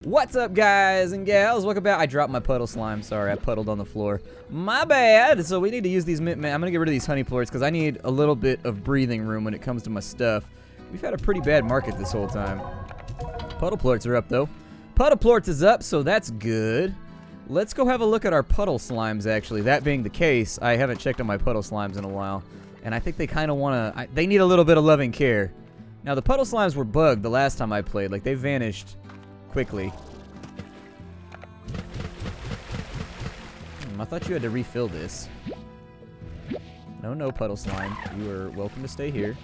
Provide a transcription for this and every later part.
What's up, guys and gals? Welcome back. I dropped my puddle slime. Sorry, I puddled on the floor. My bad. So we need to use these I'm going to get rid of these honey plorts because I need a little bit of breathing room when it comes to my stuff. We've had a pretty bad market this whole time. Puddle plorts are up, though. Puddle plorts is up, so that's good. Let's go have a look at our puddle slimes, actually. That being the case, I haven't checked on my puddle slimes in a while. And I think they kind of want to... They need a little bit of loving care. Now, the puddle slimes were bugged the last time I played. Like, they vanished quickly. I thought you had to refill this. No, puddle slime. You are welcome to stay here.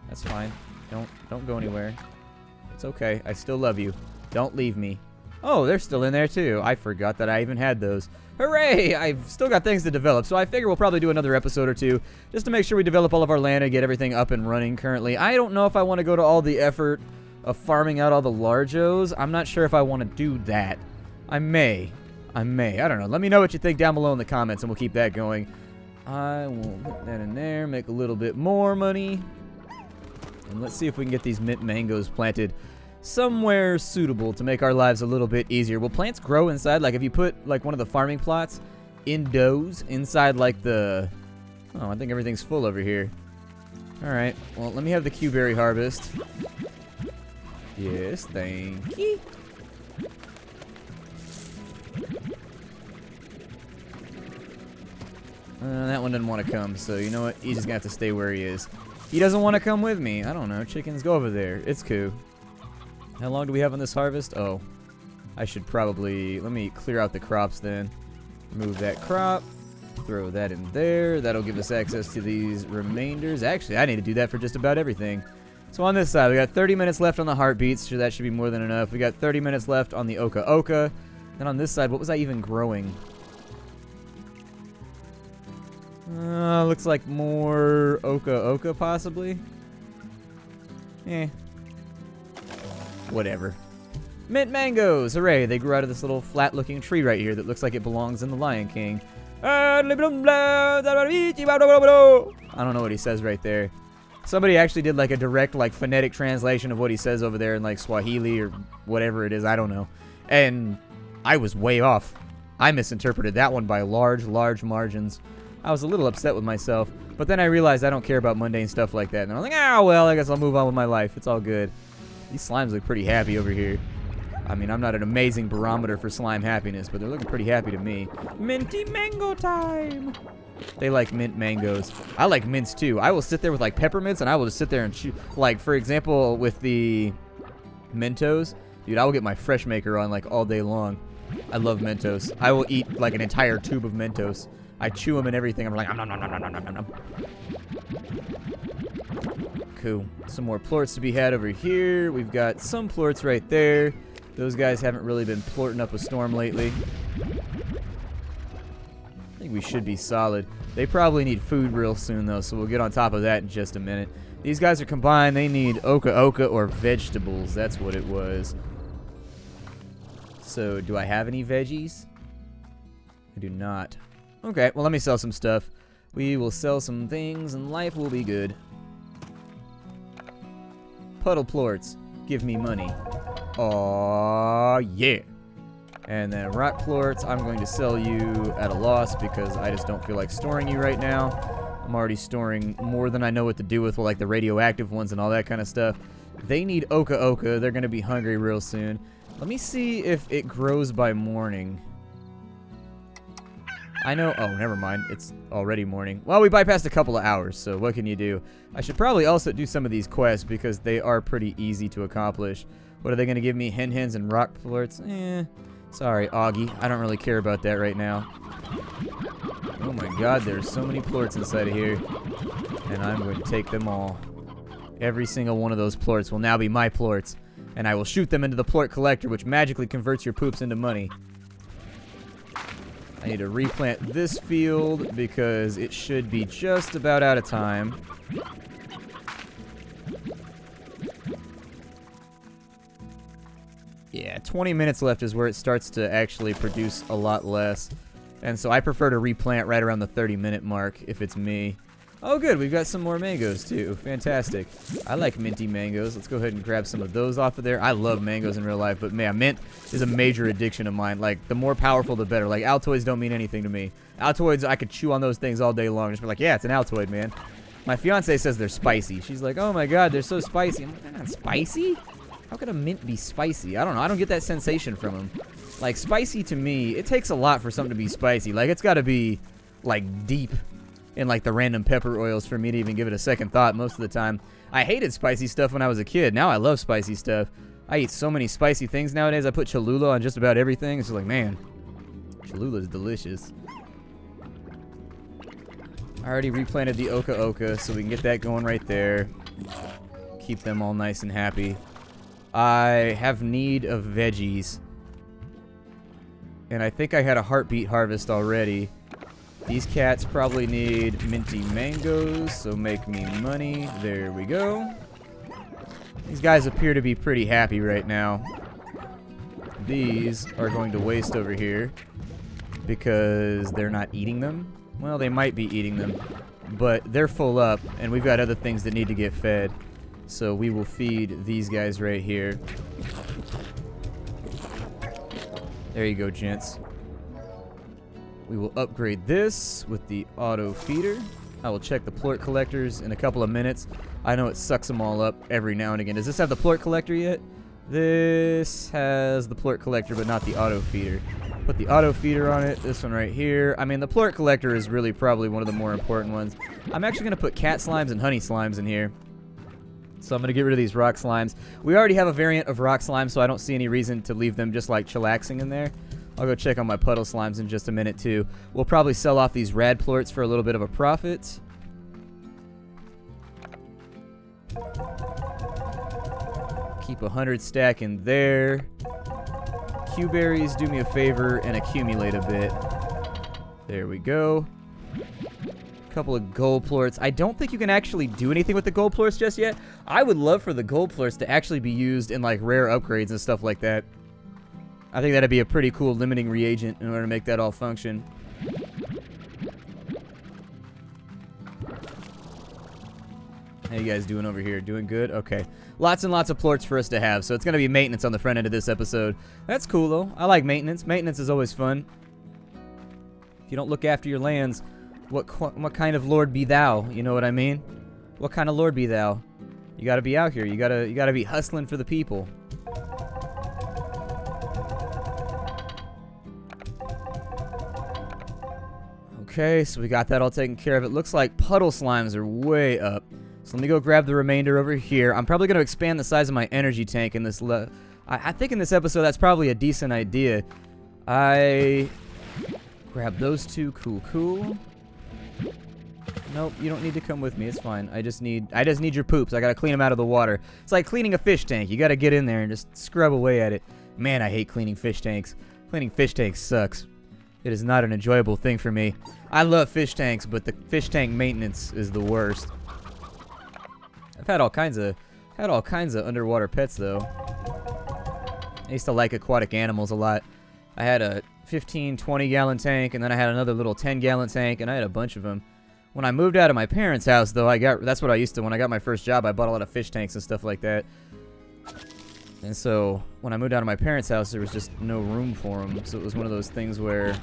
That's fine. Don't go anywhere. It's okay. I still love you. Don't leave me. Oh, they're still in there, too. I forgot that I even had those. Hooray! I've still got things to develop, so I figure we'll probably do another episode or two just to make sure we develop all of our land and get everything up and running currently. I don't know if I want to go to all the effort of farming out all the largos. I'm not sure if I want to do that. I may. I don't know. Let me know what you think down below in the comments, and we'll keep that going. I will put that in there, make a little bit more money. And let's see if we can get these mint mangoes planted somewhere suitable to make our lives a little bit easier. Will plants grow inside? Like, if you put, like, one of the farming plots indoors inside, like, the... Oh, I think everything's full over here. Alright. Well, let me have the Q-berry harvest. Yes, thank you. That one doesn't want to come, so you know what? He's just going to have to stay where he is. He doesn't want to come with me. I don't know. Chickens, go over there. It's cool. How long do we have on this harvest? Oh, I should probably... Let me clear out the crops then. Remove that crop. Throw that in there. That'll give us access to these remainders. Actually, I need to do that for just about everything. So on this side, we got 30 minutes left on the heartbeats. So that should be more than enough. We got 30 minutes left on the Oka Oka. Then on this side, what was I even growing? Looks like more Oka Oka, possibly. Whatever. Mint mangoes! Hooray! They grew out of this little flat-looking tree right here that looks like it belongs in The Lion King. I don't know what he says right there. Somebody actually did like a direct, like, phonetic translation of what he says over there in, like, Swahili or whatever it is. I don't know. And I was way off. I misinterpreted that one by large margins. I was a little upset with myself, but then I realized I don't care about mundane stuff like that, and I was like, ah, well, I guess I'll move on with my life. It's all good. These slimes look pretty happy over here. I mean, I'm not an amazing barometer for slime happiness, but they're looking pretty happy to me. Minty mango time! They like mint mangoes. I like mints, too. I will sit there with, like, peppermints, and I will just sit there and chew. Like, for example, with the Mentos, dude, I will get my Fresh Maker on, like, all day long. I love Mentos. I will eat, like, an entire tube of Mentos. I chew them and everything. I'm like, nom, nom, nom, nom, nom, nom, nom. Cool. Some more plorts to be had over here. We've got some plorts right there. Those guys haven't really been plorting up a storm lately. I think we should be solid. They probably need food real soon, though, so we'll get on top of that in just a minute. These guys are combined. They need Oka Oka or vegetables. That's what it was. So, do I have any veggies? I do not. Okay, well, let me sell some stuff. We will sell some things, and life will be good. Puddle plorts, give me money. Aw, yeah. And then rock plorts, I'm going to sell you at a loss because I just don't feel like storing you right now. I'm already storing more than I know what to do with, like the radioactive ones and all that kind of stuff. They need Oka Oka. They're going to be hungry real soon. Let me see if it grows by morning. I know... Oh, never mind. It's already morning. Well, we bypassed a couple of hours, so what can you do? I should probably also do some of these quests because they are pretty easy to accomplish. What are they going to give me? Hen-hens and rock plorts? Sorry, Augie. I don't really care about that right now. Oh my god, there's so many plorts inside of here. And I'm going to take them all. Every single one of those plorts will now be my plorts. And I will shoot them into the plort collector, which magically converts your poops into money. I need to replant this field because it should be just about out of time. Yeah, 20 minutes left is where it starts to actually produce a lot less. And so I prefer to replant right around the 30-minute mark if it's me. Oh, good. We've got some more mangoes, too. Fantastic. I like minty mangoes. Let's go ahead and grab some of those off of there. I love mangoes in real life, but, man, mint is a major addiction of mine. Like, the more powerful, the better. Like, Altoids don't mean anything to me. Altoids, I could chew on those things all day long. Just be like, yeah, it's an Altoid, man. My fiance says they're spicy. She's like, oh, my God, they're so spicy. I'm like, they're not spicy? How could a mint be spicy? I don't know. I don't get that sensation from them. Like, spicy to me, it takes a lot for something to be spicy. Like, it's got to be, like, deep in like the random pepper oils for me to even give it a second thought most of the time. I hated spicy stuff when I was a kid. Now I love spicy stuff. I eat so many spicy things nowadays. I put Cholula on just about everything. It's just like, man, Cholula is delicious. I already replanted the Oka Oka, so we can get that going right there. Keep them all nice and happy. I have need of veggies. And I think I had a heartbeat harvest already. These cats probably need minty mangoes, so make me money. There we go. These guys appear to be pretty happy right now. These are going to waste over here because they're not eating them. Well, they might be eating them, but they're full up, and we've got other things that need to get fed. So we will feed these guys right here. There you go, gents. We will upgrade this with the auto feeder. I will check the plort collectors in a couple of minutes. I know it sucks them all up every now and again. Does this have the plort collector yet? This has the plort collector, but not the auto feeder. Put the auto feeder on it. This one right here. I mean, the plort collector is really probably one of the more important ones. I'm actually going to put cat slimes and honey slimes in here. So I'm going to get rid of these rock slimes. We already have a variant of rock slime, so I don't see any reason to leave them just like chillaxing in there. I'll go check on my puddle slimes in just a minute, too. We'll probably sell off these rad plorts for a little bit of a profit. Keep 100 stack in there. Q-berries, do me a favor and accumulate a bit. There we go. Couple of gold plorts. I don't think you can actually do anything with the gold plorts just yet. I would love for the gold plorts to actually be used in, like, rare upgrades and stuff like that. I think that'd be a pretty cool limiting reagent in order to make that all function. How you guys doing over here? Doing good? Okay. Lots and lots of plorts for us to have, so it's going to be maintenance on the front end of this episode. That's cool, though. I like maintenance. Maintenance is always fun. If you don't look after your lands, what kind of lord be thou? You know what I mean? What kind of lord be thou? You got to be out here. You got to be hustling for the people. Okay, so we got that all taken care of. It looks like puddle slimes are way up. So let me go grab the remainder over here. I'm probably going to expand the size of my energy tank in this. I think in this episode that's probably a decent idea. I grab those two. Cool. Nope, you don't need to come with me. It's fine. I just need your poops. I got to clean them out of the water. It's like cleaning a fish tank. You got to get in there and just scrub away at it. Man, I hate cleaning fish tanks. Cleaning fish tanks sucks. It is not an enjoyable thing for me. I love fish tanks, but the fish tank maintenance is the worst. I've had all kinds of underwater pets though. I used to like aquatic animals a lot. I had a 15-20 gallon tank, and then I had another little 10-gallon tank, and I had a bunch of them. When I moved out of my parents' house though, that's what I used to. When I got my first job, I bought a lot of fish tanks and stuff like that. And so when I moved out of my parents' house, there was just no room for them. So it was one of those things where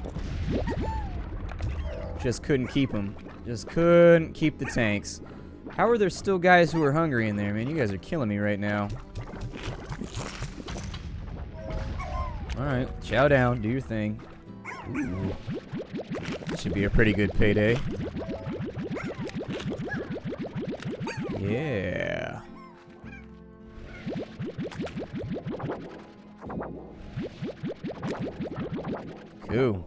just couldn't keep them. Just couldn't keep the tanks. How are there still guys who are hungry in there, man? You guys are killing me right now. Alright, chow down, do your thing. Ooh. That should be a pretty good payday. Yeah. Cool.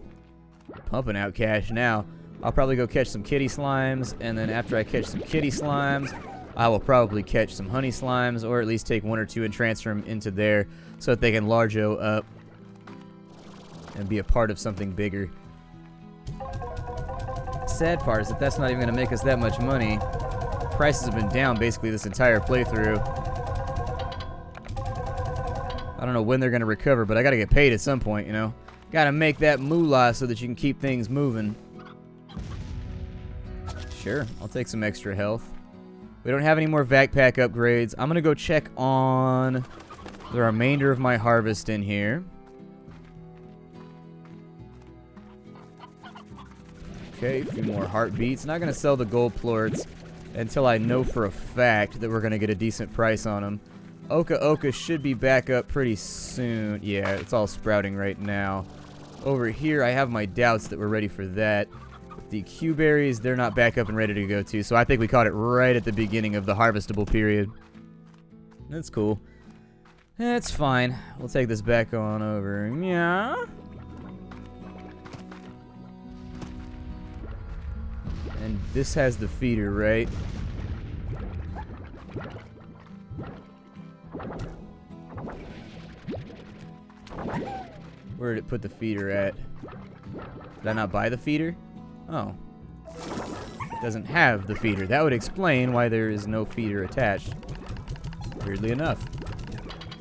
Pumping out cash now. I'll probably go catch some kitty slimes, and then after I catch some kitty slimes, I will probably catch some honey slimes, or at least take one or two and transfer them into there so that they can large-o up and be a part of something bigger. Sad part is that that's not even going to make us that much money. Prices have been down basically this entire playthrough. I don't know when they're going to recover, but I got to get paid at some point, you know. Got to make that moolah so that you can keep things moving. Sure, I'll take some extra health. We don't have any more backpack upgrades. I'm going to go check on the remainder of my harvest in here. Okay, a few more heartbeats. Not going to sell the gold plorts until I know for a fact that we're going to get a decent price on them. Oka Oka should be back up pretty soon. Yeah, it's all sprouting right now. Over here, I have my doubts that we're ready for that. The Q berries, they're not back up and ready to go too, so I think we caught it right at the beginning of the harvestable period. That's cool. That's fine. We'll take this back on over. Yeah. And this has the feeder, right? Where did it put the feeder at? Did I not buy the feeder? Oh. It doesn't have the feeder. That would explain why there is no feeder attached. Weirdly enough.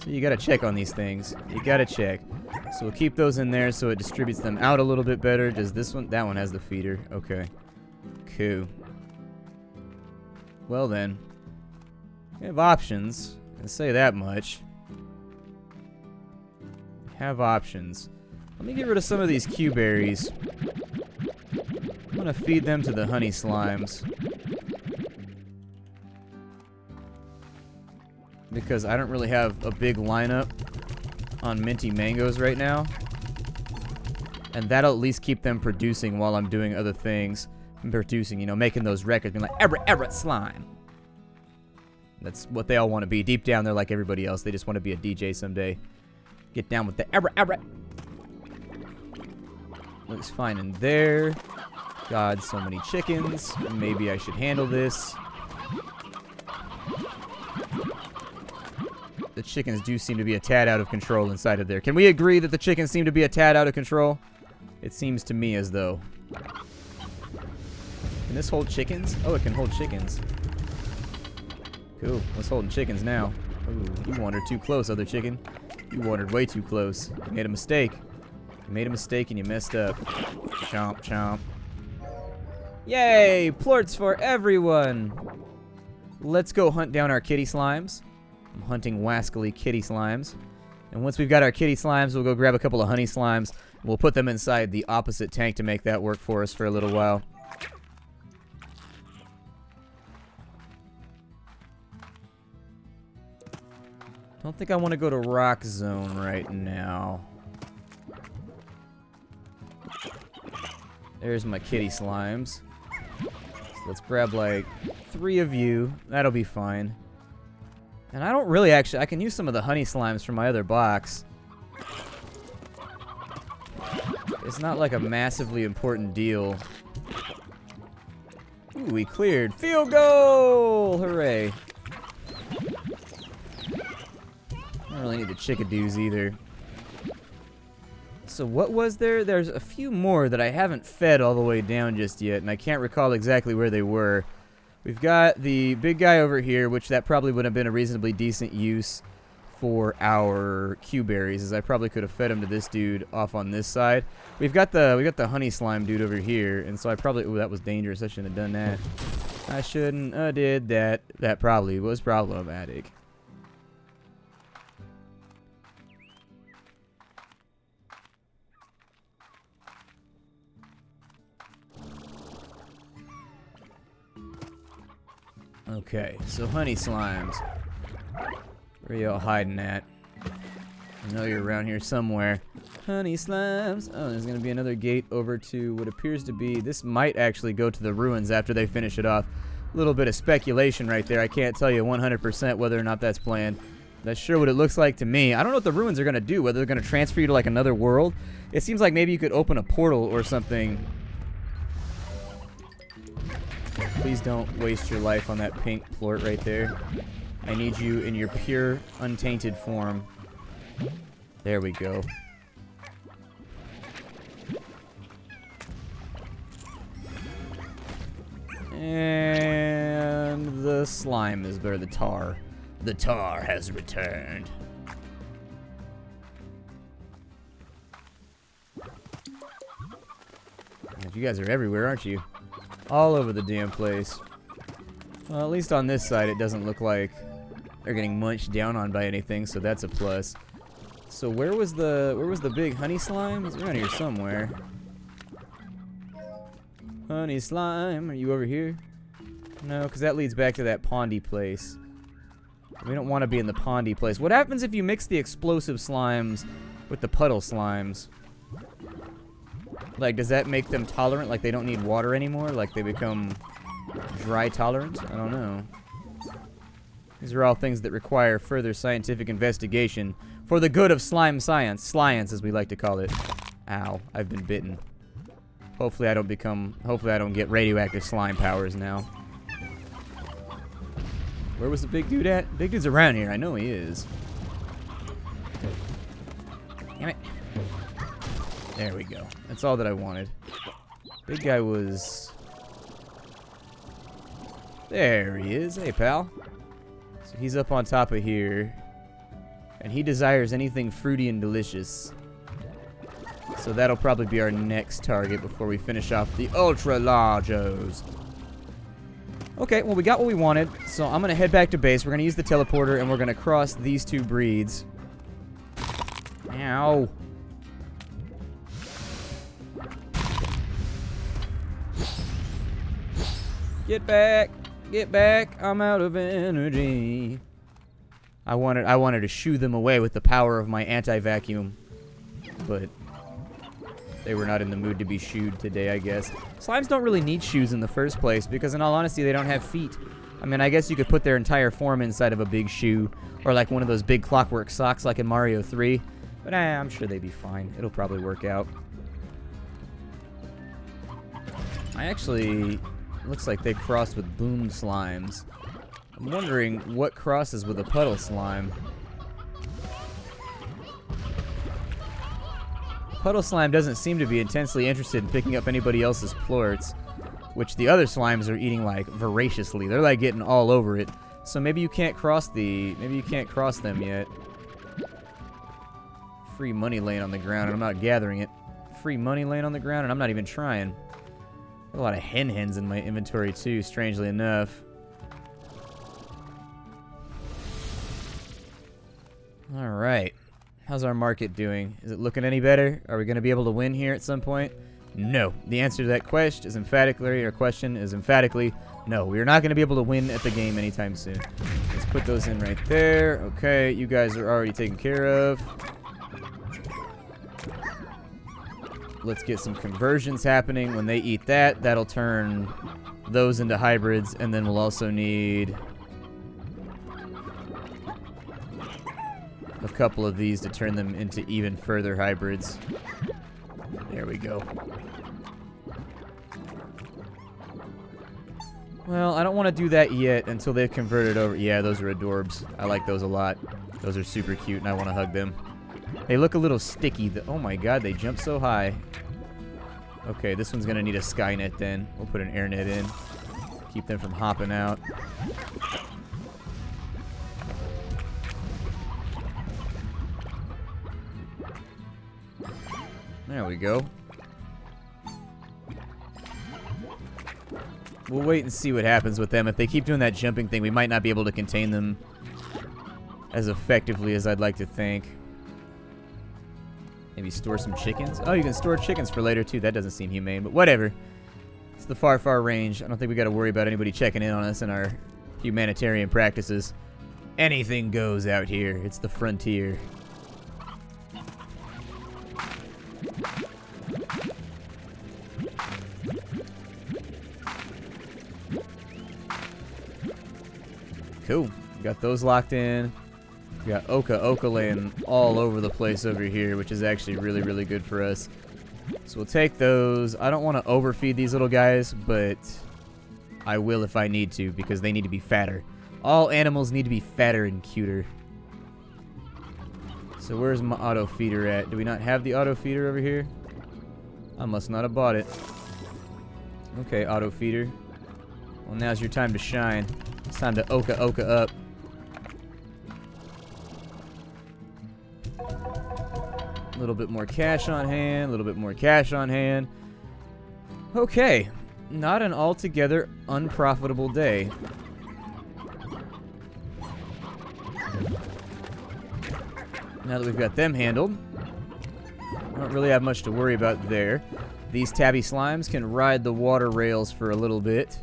So you gotta check on these things. You gotta check. So we'll keep those in there so it distributes them out a little bit better. Does this one? That one has the feeder. Okay. Cool. Well then. We have options. I can say that much. We have options. Let me get rid of some of these Q berries. I'm gonna feed them to the honey slimes. Because I don't really have a big lineup on minty mangoes right now. And that'll at least keep them producing while I'm doing other things. Producing, you know, making those records, being like, Everett slime. That's what they all want to be. Deep down, they're like everybody else. They just want to be a DJ someday. Get down with the Everett. Looks fine in there. God, so many chickens. Maybe I should handle this. The chickens do seem to be a tad out of control inside of there. Can we agree that the chickens seem to be a tad out of control? It seems to me as though. Can this hold chickens? Oh, it can hold chickens. Cool. Let's holding chickens now. Ooh, you wandered too close, other chicken. You wandered way too close. You made a mistake. You made a mistake and you messed up. Chomp, chomp. Yay! Plorts for everyone! Let's go hunt down our kitty slimes. I'm hunting wascally kitty slimes. And once we've got our kitty slimes, we'll go grab a couple of honey slimes. We'll put them inside the opposite tank to make that work for us for a little while. Don't think I want to go to Rock Zone right now. There's my kitty slimes. So let's grab like 3 of you. That'll be fine. And I don't really actually... I can use some of the honey slimes from my other box. It's not like a massively important deal. Ooh, we cleared. Field goal! Hooray. I don't really need the chickadoos either. So what was there? There's a few more that I haven't fed all the way down just yet, and I can't recall exactly where they were. We've got the big guy over here, which that probably would have been a reasonably decent use for our Q berries, as I probably could have fed him to this dude off on this side. We got the honey slime dude over here, and so I probably... Ooh, that was dangerous. I shouldn't have done that. I shouldn't have did that. That probably was problematic. Okay, so honey slimes. Where are y'all hiding at? I know you're around here somewhere. Honey slimes. Oh, there's going to be another gate over to what appears to be... This might actually go to the ruins after they finish it off. A little bit of speculation right there. I can't tell you 100% whether or not that's planned. That's sure what it looks like to me. I don't know what the ruins are going to do, whether they're going to transfer you to like another world. It seems like maybe you could open a portal or something. Please don't waste your life on that pink plort right there. I need you in your pure, untainted form. There we go. And the slime is there, the tar. The tar has returned. You guys are everywhere, aren't you? All over the damn place. Well, at least on this side, it doesn't look like they're getting munched down on by anything, so that's a plus. So where was the big honey slime? He's around here somewhere. Honey slime, are you over here? No, because that leads back to that pondy place. We don't want to be in the pondy place. What happens if you mix the explosive slimes with the puddle slimes? Like, does that make them tolerant? Like, they don't need water anymore? Like, they become dry tolerant? I don't know. These are all things that require further scientific investigation for the good of slime science. Science, as we like to call it. Ow, I've been bitten. Hopefully I don't get radioactive slime powers now. Where was the big dude at? Big dude's around here. I know he is. Damn it. There we go. That's all that I wanted. Big guy was... There he is. Hey, pal. So he's up on top of here. And he desires anything fruity and delicious. So that'll probably be our next target before we finish off the ultra largos. Okay, well, we got what we wanted. So I'm going to head back to base. We're going to use the teleporter, and we're going to cross these two breeds. Ow. Get back. Get back. I'm out of energy. I wanted to shoo them away with the power of my anti-vacuum. But they were not in the mood to be shooed today, I guess. Slimes don't really need shoes in the first place because, in all honesty, they don't have feet. I mean, I guess you could put their entire form inside of a big shoe or like one of those big clockwork socks like in Mario 3. But I'm sure they'd be fine. It'll probably work out. Looks like they crossed with boom slimes. I'm wondering what crosses with a puddle slime. Puddle slime doesn't seem to be intensely interested in picking up anybody else's plorts, which the other slimes are eating like voraciously. They're like getting all over it. So maybe you can't cross them yet. Free money laying on the ground and I'm not gathering it. Free money laying on the ground and I'm not even trying. A lot of hens in my inventory too, strangely enough. Alright. How's our market doing? Is it looking any better? Are we going to be able to win here at some point? No. The answer to that question is emphatically no. We are not going to be able to win at the game anytime soon. Let's put those in right there. Okay, you guys are already taken care of. Let's get some conversions happening. When they eat that, that'll turn those into hybrids, and then we'll also need a couple of these to turn them into even further hybrids. There we go. Well, I don't want to do that yet until they've converted over. Yeah, those are adorbs. I like those a lot. Those are super cute, and I want to hug them. They look a little sticky. Oh my god, they jump so high. Okay, this one's going to need a Skynet then. We'll put an airnet in. Keep them from hopping out. There we go. We'll wait and see what happens with them. If they keep doing that jumping thing, we might not be able to contain them as effectively as I'd like to think. Maybe store some chickens? Oh, you can store chickens for later, too. That doesn't seem humane, but whatever. It's the far, far range. I don't think we got to worry about anybody checking in on us in our humanitarian practices. Anything goes out here. It's the frontier. Cool. Got those locked in. We got Oka laying all over the place over here, which is actually really, really good for us. So we'll take those. I don't want to overfeed these little guys, but I will if I need to, because they need to be fatter. All animals need to be fatter and cuter. So where's my auto feeder at? Do we not have the auto feeder over here? I must not have bought it. Okay, auto feeder. Well, now's your time to shine. It's time to Oka up. A little bit more cash on hand, a little bit more cash on hand. Okay. not an altogether unprofitable day. Now that we've got them handled, I don't really have much to worry about there. These tabby slimes can ride the water rails for a little bit.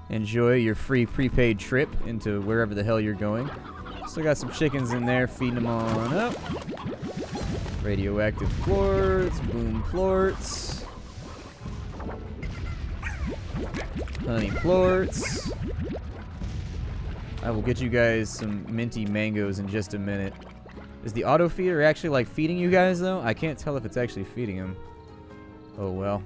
Enjoy your free prepaid trip into wherever the hell you're going. Still got some chickens in there, feeding them on up. Radioactive plorts, boom plorts. Honey plorts. I will get you guys some minty mangoes in just a minute. Is the auto feeder actually like feeding you guys though? I can't tell if it's actually feeding them. Oh well.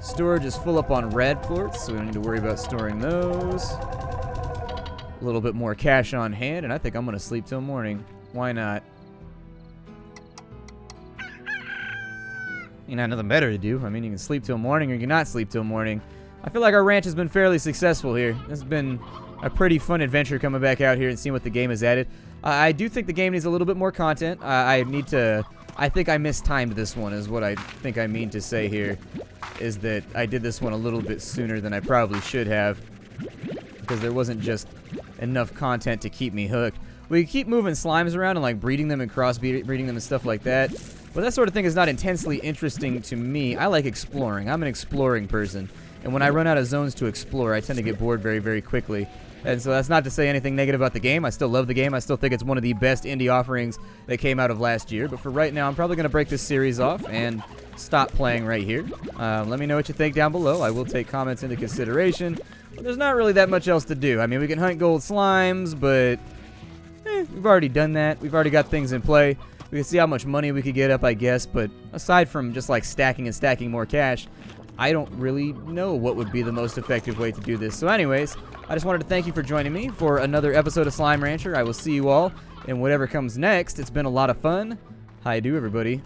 Storage is full up on rad plorts, so we don't need to worry about storing those. A little bit more cash on hand, and I think I'm gonna sleep till morning. Why not? You know, nothing better to do. I mean, you can sleep till morning or you can not sleep till morning. I feel like our ranch has been fairly successful here. This has been a pretty fun adventure coming back out here and seeing what the game has added. I do think the game needs a little bit more content. I think I mistimed this one is what I think I mean to say here. Is that I did this one a little bit sooner than I probably should have. Because there wasn't just enough content to keep me hooked. We keep moving slimes around and like breeding them and cross-breeding them and stuff like that. But that sort of thing is not intensely interesting to me. I like exploring. I'm an exploring person. And when I run out of zones to explore, I tend to get bored very, very quickly. And so that's not to say anything negative about the game. I still love the game. I still think it's one of the best indie offerings that came out of last year. But for right now, I'm probably going to break this series off and stop playing right here. Let me know what you think down below. I will take comments into consideration. But there's not really that much else to do. I mean, we can hunt gold slimes, but we've already done that. We've already got things in play. We can see how much money we could get up, I guess. But aside from just like stacking and stacking more cash, I don't really know what would be the most effective way to do this. So anyways, I just wanted to thank you for joining me for another episode of Slime Rancher. I will see you all in whatever comes next. It's been a lot of fun. Hi-do, everybody.